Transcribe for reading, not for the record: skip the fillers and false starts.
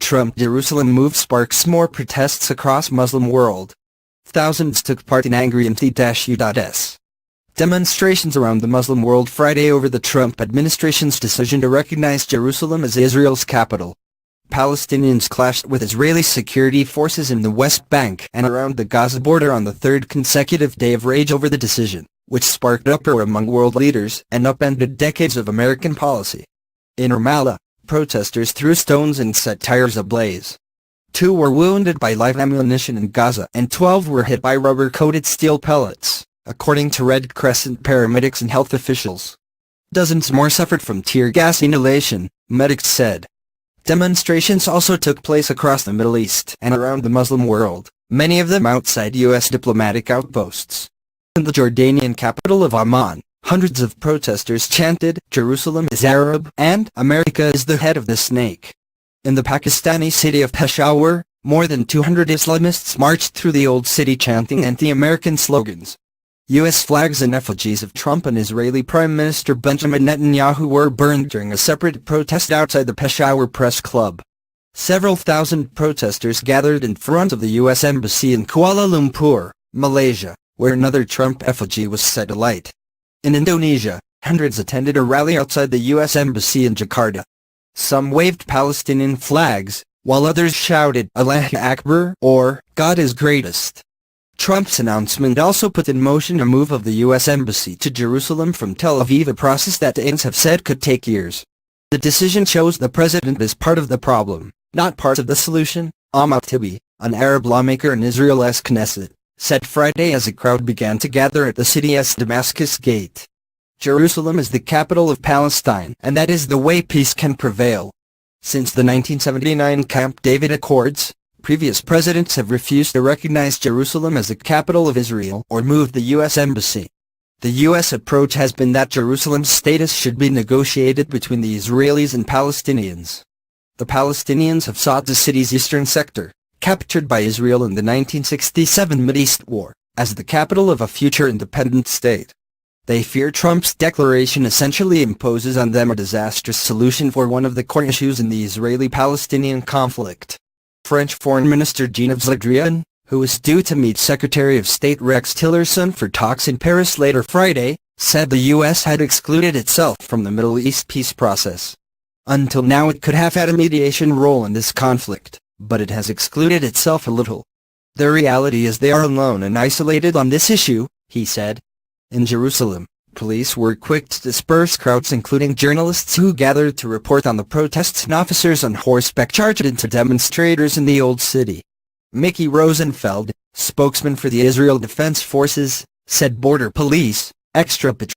Trump Jerusalem move sparks more protests across Muslim world. Thousands took part in angry anti-U.S. demonstrations around the Muslim world Friday over the Trump administration's decision to recognize Jerusalem as Israel's capital. Palestinians clashed with Israeli security forces in the West Bank and around the Gaza border on the third consecutive day of rage over the decision, which sparked uproar among world leaders and upended decades of American policy. In Ramallah, protesters threw stones and set tires ablaze. 2 were wounded by live ammunition in Gaza and 12 were hit by rubber-coated steel pellets, according to Red Crescent paramedics and health officials. Dozens more suffered from tear gas inhalation, medics said. Demonstrations also took place across the Middle East and around the Muslim world, many of them outside U.S. diplomatic outposts. In the Jordanian capital of Amman, hundreds of protesters chanted, "Jerusalem is Arab," and "America is the head of the snake." In the Pakistani city of Peshawar, more than 200 Islamists marched through the old city chanting anti-American slogans. U.S. flags and effigies of Trump and Israeli Prime Minister Benjamin Netanyahu were burned during a separate protest outside the Peshawar Press Club. Several thousand protesters gathered in front of the U.S. Embassy in Kuala Lumpur, Malaysia, where another Trump effigy was set alight. In Indonesia, hundreds attended a rally outside the U.S. Embassy in Jakarta. Some waved Palestinian flags, while others shouted "Allahu Akbar" or "God is greatest." Trump's announcement also put in motion a move of the U.S. Embassy to Jerusalem from Tel Aviv, a process that aides have said could take years. The decision shows the president is part of the problem, not part of the solution, Ahmad Tibi, an Arab lawmaker in Israel's Knesset, said Friday as a crowd began to gather at the city's Damascus Gate. Jerusalem is the capital of Palestine, and that is the way peace can prevail. Since the 1979 Camp David Accords, previous presidents have refused to recognize Jerusalem as the capital of Israel or move the U.S. Embassy. The U.S. approach has been that Jerusalem's status should be negotiated between the Israelis and Palestinians. The Palestinians have sought the city's eastern sector, captured by Israel in the 1967 Mideast War, as the capital of a future independent state. They fear Trump's declaration essentially imposes on them a disastrous solution for one of the core issues in the Israeli-Palestinian conflict. French Foreign Minister Jean-Yves Le Drian, who is due to meet Secretary of State Rex Tillerson for talks in Paris later Friday, said the U.S. had excluded itself from the Middle East peace process. Until now it could have had a mediation role in this conflict, but it has excluded itself a little. The reality is they are alone and isolated on this issue, he said. In Jerusalem, police were quick to disperse crowds including journalists who gathered to report on the protests and officers on horseback charged into demonstrators in the Old City. Mickey Rosenfeld, spokesman for the Israel Defense Forces, said border police, extra patrols